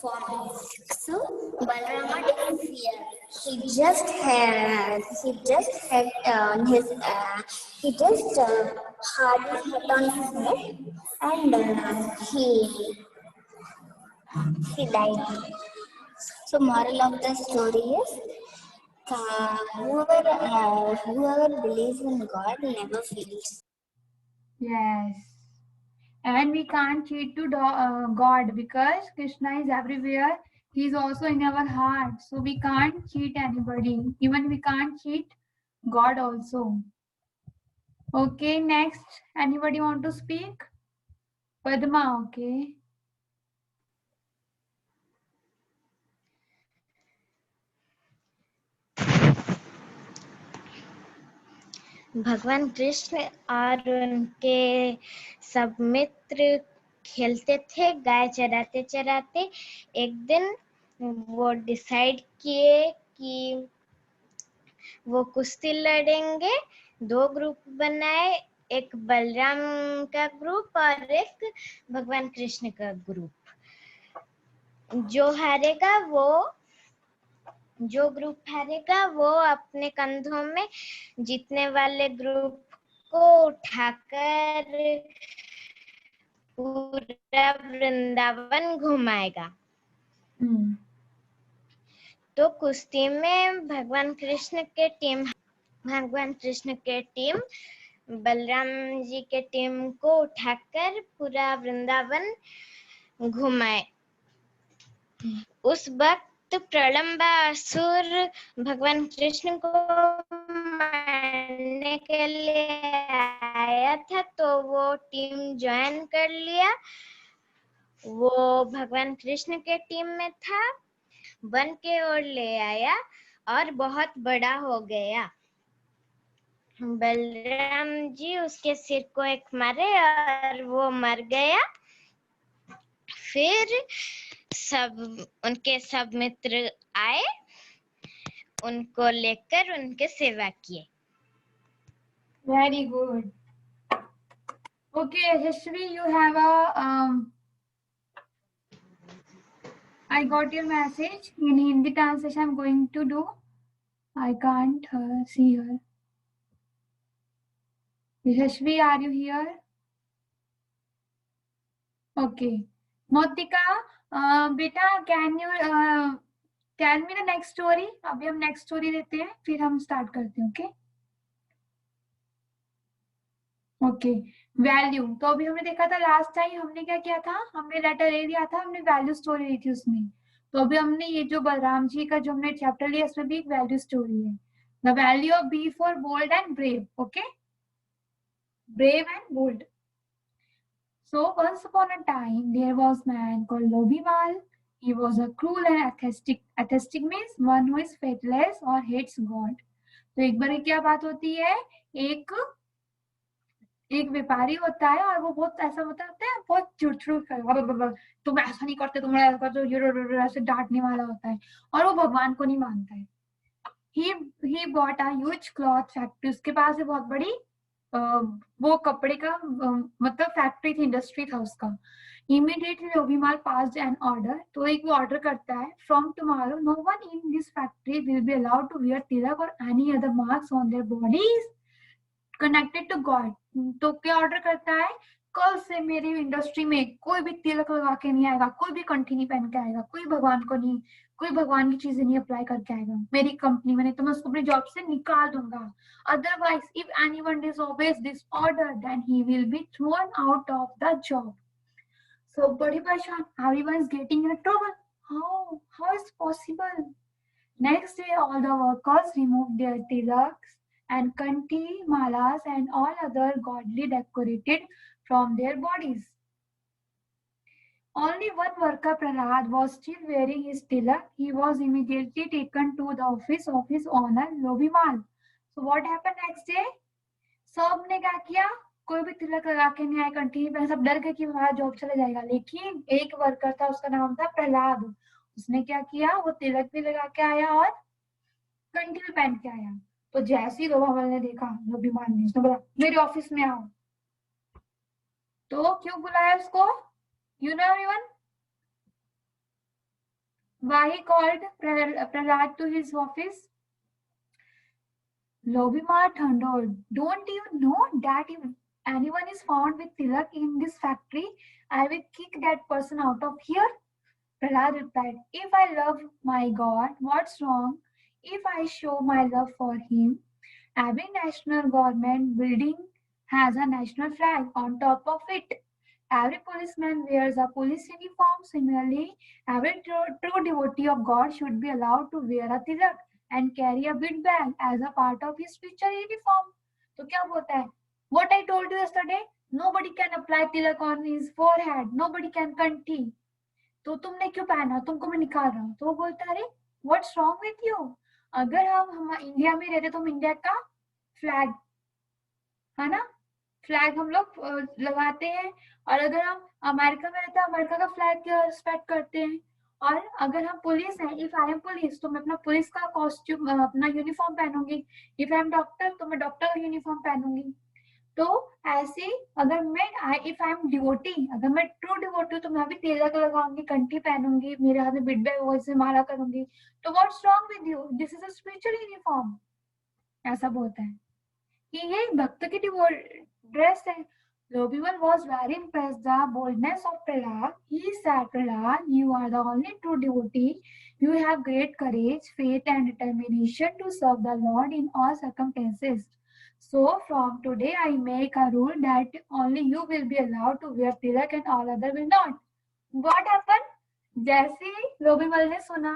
form. So Balrama didn't fear. He just hardly hit on his head and he died. So moral of the story is whoever believes in God never fails.
Yes. And we can't cheat to God because Krishna is everywhere. He is also in our heart. So we can't cheat anybody. Even we can't cheat God also. Okay, next. Anybody want to speak? Padma, okay.
भगवान कृष्ण और उनके सब मित्र खेलते थे गाय चराते चराते. एक दिन वो डिसाइड किए कि वो कुश्ती लड़ेंगे. 2 ग्रुप बनाए, एक बलराम का ग्रुप और एक भगवान कृष्ण का ग्रुप. जो ग्रुप हारेगा वो अपने कंधों में जीतने वाले ग्रुप को उठाकर पूरा वृंदावन घुमाएगा. तो कुश्ती में भगवान कृष्ण के टीम बलराम जी के टीम को उठाकर पूरा वृंदावन घुमाए. उस वक्त प्रलंबासुर भगवान कृष्ण को मारने के लिए आया था, तो वो टीम ज्वाइन कर लिया. वो भगवान कृष्ण के टीम में था, बन के और ले आया और बहुत बड़ा हो गया. बलराम जी उसके सिर को एक मारे और वो मर गया. फिर उनके सब मित्र आए, उनको लेकर उनके सेवा किए.
Very good. Okay, Yashvi, you have a I got your message. In Hindi translation I'm going to do. I can't see her. Yashvi, are you here? Okay. Motika, beta, can you tell me the next story? अभी हम next story लेते हैं, फिर हम start करते हैं, okay? Okay. Value, तो अभी हमने देखा था लास्ट टाइम हमने क्या किया था, हमने लेटर ए दिया था, हमने वैल्यू स्टोरी ली थी उसमें. तो अभी हमने ये जो बलराम जी का जो हमने चैप्टर लिया इसमें भी एक वैल्यू स्टोरी है. The value of B for bold and brave. Okay, brave and bold. So once upon a time, there was man called Lobimal. He was a cruel and atheistic. Atheistic means one who is faithless or hates God. तो एक बार क्या बात होती है, एक व्यापारी होता है और वो बहुत ऐसा होता है, बहुत चिड़चिड़, तुम ऐसा नहीं करते, तुम ऐसा करते हो, ऐसे डांटने वाला होता है और वो भगवान को नहीं मानता है. He bought a huge cloth factory. उसके पास है बहुत बड़ी वो कपड़े का मतलब फैक्ट्री थी, इंडस्ट्री था उसका. Immediately Lobimal passed an order. तो एक वो ऑर्डर करता है, from tomorrow no one in this factory will be allowed to wear tilak or any other marks on their bodies connected to God. तो क्या ऑर्डर करता है, कल से मेरी इंडस्ट्री में कोई भी तिलक लगा के नहीं आएगा, कोई भी कंठी नहीं पहन के आएगा, कोई भगवान को नहीं, कोई भगवान की चीजें नहीं अप्लाई करके आएगा मेरी कंपनी में, नहीं तो मैं उसको अपनी जॉब से निकाल दूंगा. Otherwise if anyone disobeys this order then he will be thrown out of the job. So बड़ी परेशान, everyone is getting in trouble. How is possible? Next day all the workers remove their tilaks and kanti, malas and all other godly decorated from their bodies. Only one worker, Prahlad, was still wearing his tilak. He was immediately taken to the office of his owner, Lobimal. So what happened next day? सब ने क्या किया, कोई भी तिलक लगा के नहीं आया, कंठी पे, सब डर गए कि हमारा जॉब चला जाएगा. लेकिन एक वर्कर था, उसका नाम था प्रहलाद. उसने क्या किया, वो तिलक भी लगा के आया और कंठी भी पहन के आया. तो जैसे ही लोबिमाल ने देखा, लोबिमाल ने उसने बोला मेरे ऑफिस में आओ. तो क्यों बुलाया उसको? You know everyone? Why he called Prahlad to his office? Lobimal thundered, don't you know that if anyone is found with tilak in this factory, I will kick that person out of here? Prahlad replied, if I love my God, what's wrong if I show my love for him? Every national government building has a national flag on top of it. Every policeman wears a police uniform. Similarly, every true devotee of God should be allowed to wear a tilak and carry a bead bag as a part of his spiritual uniform. तो क्या बोलता है? What I told you yesterday, nobody can apply tilak on his forehead, nobody can kanti. तो तुमने क्यों पहना? तुमको मैं निकाल रहा हूँ. तो वो बोलता है, What's wrong with you? अगर हम इंडिया में रहते तो हम इंडिया का फ्लैग है ना, फ्लैग हम लोग लगाते हैं. और अगर हम अमेरिका में रहते हैं, अमेरिका का फ्लैग रिस्पेक्ट करते हैं. और अगर हम पुलिस हैं, इफ आई एम पुलिस, तो मैं अपना पुलिस का कॉस्ट्यूम, अपना यूनिफॉर्म पहनूंगी. इफ आई एम डॉक्टर, तो मैं डॉक्टर का यूनिफॉर्म पहनूंगी. तो ऐसे अगर मैं इफ आई एम डिवोटी, अगर मैं ट्रू डिवोटी हूँ, तो मैं भी तिलक लगाऊंगी, कंठी पहनूंगी, मेरे हाथ में बिड बैग वैसे माला करूंगी. तो what's wrong with you? This is a spiritual uniform. ऐसा बोलता है कि ये भक्त की ड्रेस है. Lobimal was very impressed the boldness of Prahlad. He said, Prahlad, you are the only true devotee. You have great courage, faith and determination to serve the Lord in all circumstances. So from today I make a rule that only you will be allowed to wear tilak and all other will not. What happened? जैसे Lobimal ने सुना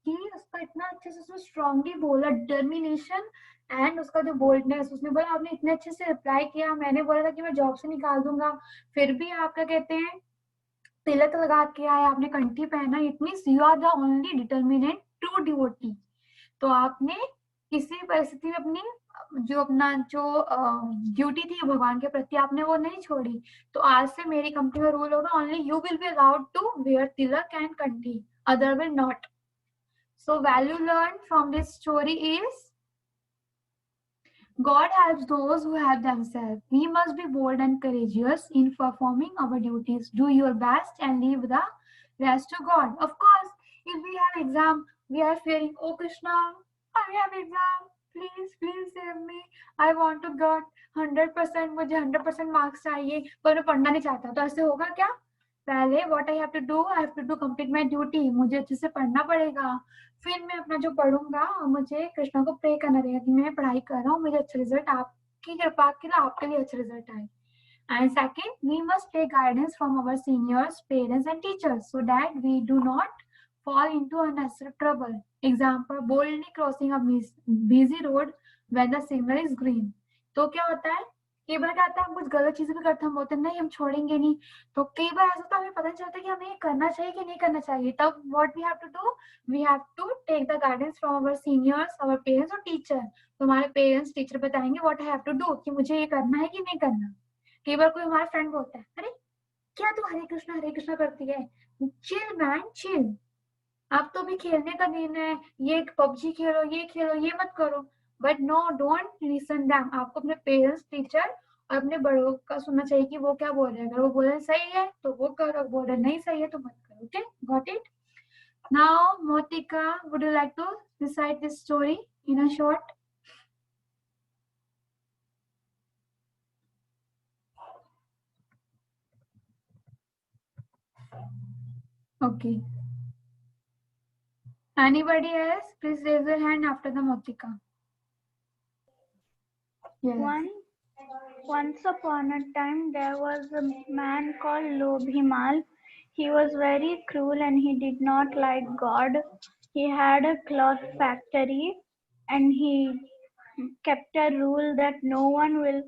कि उसका इतना अच्छे से उसने strongly बोला, डिटर्मिनेशन एंड उसका जो बोल्डनेस, उसने बोला आपने इतने अच्छे से अप्लाई किया, मैंने बोला था कि मैं जॉब से निकाल दूंगा, फिर भी आप क्या कहते हैं, तिलक लगा के आए, आपने कंठी पहना. It means you are the only determinate true devotee. तो आपने किसी परिस्थिति में अपनी जो ड्यूटी थी भगवान के प्रति, आपने वो नहीं छोड़ी. तो आज से मेरी कंपनी का रूल होगा, only you will be allowed to wear tilak and kanthi, other will not. So value learned from this story is God helps those who help themselves. We must be bold and courageous in performing our duties. Do your best and leave the rest to God. Of course, if we have exam, we are fearing, oh Krishna, I have exam. Please save me. I want to get 100%. मुझे 100% marks चाहिए, पर मैं पढ़ना नहीं चाहता. तो ऐसे होगा क्या? पहले what I have to do complete my duty. मुझे अच्छे से पढ़ना पड़ेगा, फिर मैं अपना जो पढ़ूंगा और मुझे कृष्णा को प्रे करना रहेगा कि मैं पढ़ाई कर रहा हूँ, मुझे अच्छा रिजल्ट, आपकी कृपा के लिए आपके लिए अच्छा रिजल्ट आए. And second, we must take guidance from our seniors, parents and teachers so that we do not fall into unnecessary trouble. Example, boldly crossing a busy road when the signal is green. तो क्या होता है, कई बार क्या होता है हम कुछ गलत चीजें भी करते हैं, हम बोलते हैं नहीं हम छोड़ेंगे नहीं, तो कई बार ऐसा होता है हमें पता नहीं चलता कि हमें ये करना चाहिए कि नहीं करना चाहिए. तब what we have to do, we have to take the guidance from our seniors, our parents और teacher. तो हमारे पेरेंट्स टीचर बताएंगे what I have to do, कि मुझे ये करना है कि नहीं करना. कई बार कोई हमारा फ्रेंड बोलता है अरे क्या तू हरे कृष्णा करती है, चिल मैन चिल, अब तो भी खेलने का दिन है, ये पबजी खेलो ये मत करो. But no, don't listen them. आपको अपने पेरेंट्स टीचर और अपने बड़ों का सुनना चाहिए कि वो क्या बोल रहे हैं. अगर वो बोल रहे सही है तो वो करो, बोल रहे नहीं सही है तो मत करो. Okay, got it. Now Motika, would you like to recite this story in a short? Okay. Anybody else? Please raise your hand after the Motika. Yes.
Once upon a time, there was a man called Lobhimal. He was very cruel and he did not like God. He had a cloth factory and he kept a rule that no one will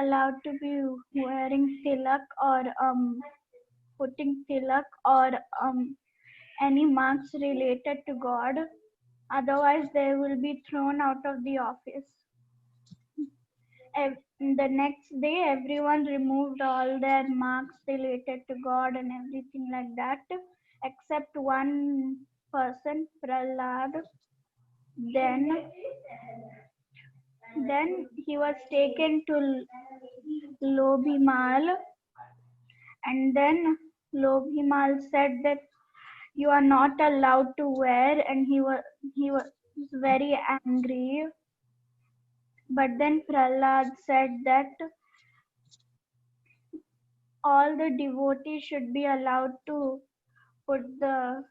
allowed to be wearing tilak or putting tilak or any marks related to God. Otherwise, they will be thrown out of the office. The next day, everyone removed all their marks related to God and everything like that, except one person, Prahlad. Then he was taken to Lobhimal, and then Lobhimal said that you are not allowed to wear, and he was very angry. But then Prahlad said that all the devotees should be allowed to put the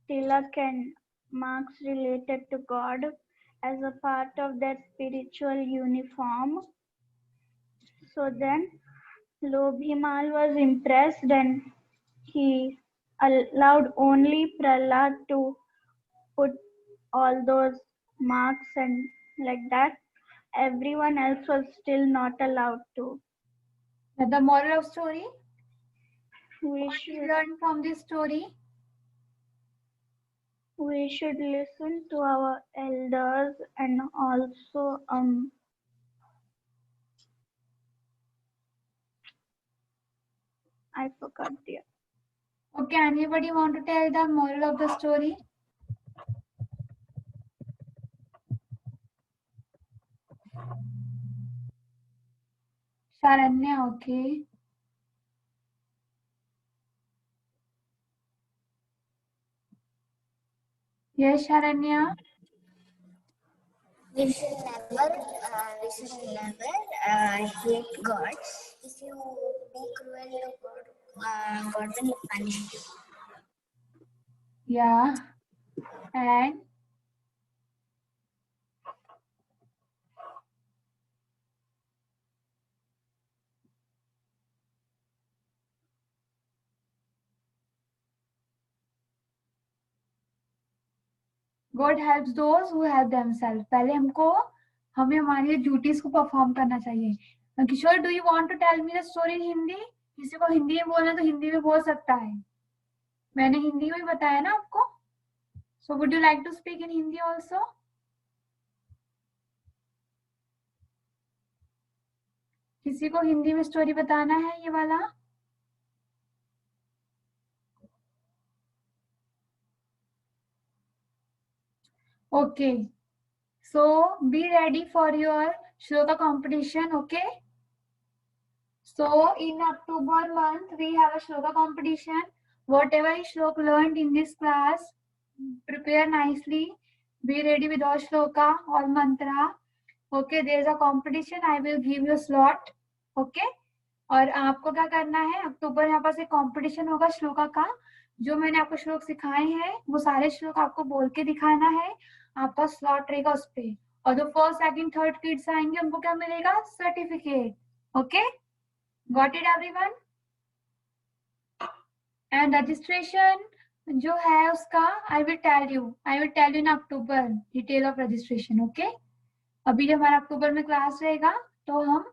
tilak and marks related to God as a part of their spiritual uniform. So then Lobhimal was impressed and he allowed only Prahlad to put all those marks and like that. Everyone else was still not allowed to.
The moral of story?
We
What
should
we learn from this story?
We should listen to our elders and also I forgot the.
Okay, anybody want to tell the moral of the story? Sharanya, okay. Yes, Sharanya.
We should never hate God. If you be cruel to God, God will punish you.
Yeah. And God helps those who help themselves. पहले हमें हमारी duties को perform करना चाहिए. Kishor, do you want to tell me the story in Hindi? किसी को हिंदी में बोलना तो हिंदी में बोल सकता है. मैंने हिंदी में बताया ना आपको. So would you like to speak in Hindi also? किसी को हिंदी में स्टोरी बताना है ये वाला? Okay. So be ready for your shloka competition. Okay. So in October month we have a shloka competition. Whatever shlok learned in this class, prepare nicely. Be ready with all shloka or mantra. Okay, there is a competition. I will give you a slot. Okay. और आपको क्या करना है, अक्टूबर यहाँ पर से competition होगा श्लोका का. जो मैंने आपको श्लोक सिखाए हैं वो सारे श्लोक आपको बोल के दिखाना है. आपका स्लॉट रहेगा उस पे. और जो फर्स्ट सेकंड थर्ड किड्स आएंगे उनको क्या मिलेगा? Certificate. Okay, got it everyone? And registration जो है उसका I will tell you in October detail of registration. Okay, अभी जब हमारा अक्टूबर में क्लास रहेगा तो हम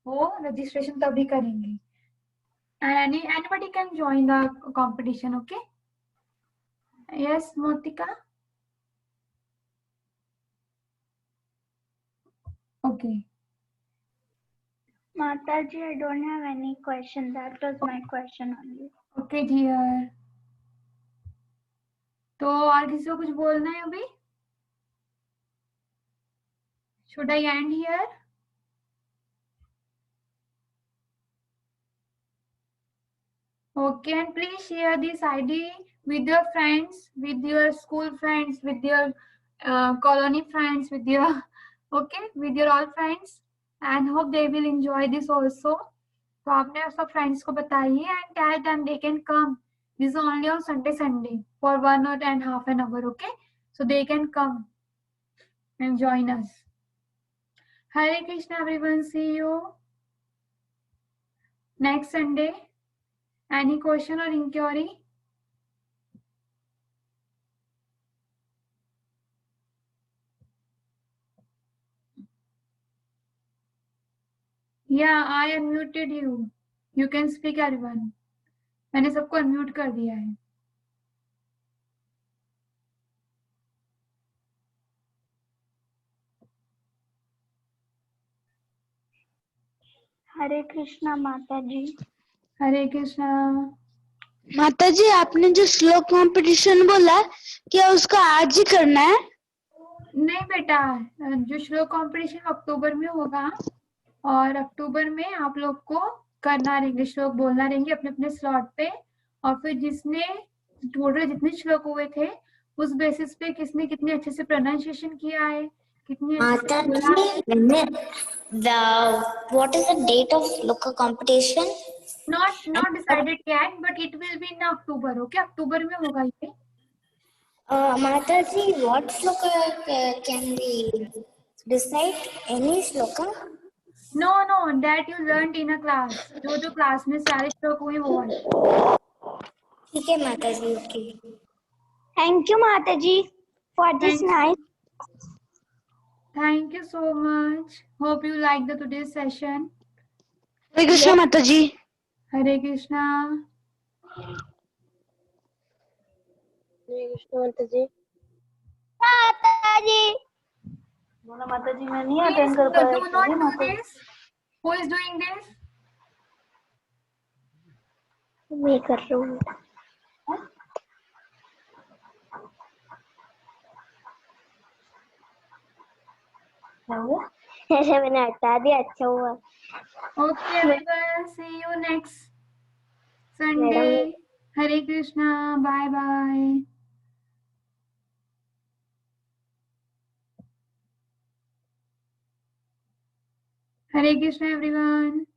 वो रजिस्ट्रेशन तभी करेंगे. And anybody can join the competition. Okay. Yes, Motika. Okay.
Mataji, I don't have any question. That was my question only.
Okay, dear. तो और किसी को कुछ बोलना है अभी? Should I end here? Okay, and please share this ID with your friends, with your school friends, with your colony friends, with your with your all friends, and hope they will enjoy this also. तो आपने सब friends को बताइए and tell them they can come. This is only on Sunday for 1.5 hours. Okay, so they can come and join us. Hare Krishna, everyone. See you next Sunday. Any question or inquiry? Yeah, I unmuted you. You can speak, everyone. मैंने सबको unmute कर दिया है.
Hare Krishna, Mataji.
हरे कृष्णा.
माता जी आपने जो श्लोक competition बोला क्या उसका आज ही करना है?
नहीं बेटा, जो श्लोक कंपटीशन अक्टूबर में होगा और अक्टूबर में आप लोग को करना रहेंगे, श्लोक बोलना रहेंगे अपने अपने स्लॉट पे, और फिर जिसने टोटल जितने श्लोक हुए थे उस बेसिस पे किसने कितने अच्छे से प्रोनाउंसिएशन किया है, कितनी अच्छे से बोला.
What is the date of local competition?
Not decided yet, but it will be in October. Okay, अक्टूबर में होगा ये.
Mataji, what shloka can we decide? Any shloka?
No, that you learned in a class. जो class में सारे श्लोक हुए वो वाले.
ठीक है माताजी. Okay.
Thank you, Mataji, for this nice.
Thank you so much. Hope you liked the today's session.
हरे कृष्णा माता जी.
हरे कृष्णा.
हरे कृष्ण माता जी.
Mataji.
बोला माता जी मैं नहीं
Please
अटेंड कर पाया.
do not do this. Who is doing this?
मैं कर रहा हूँ.
ऐसे मैंने हटा दिया. अच्छा हुआ.
Okay, everyone. See you next Sunday. Hare Krishna. Bye bye. Hare Krishna, everyone.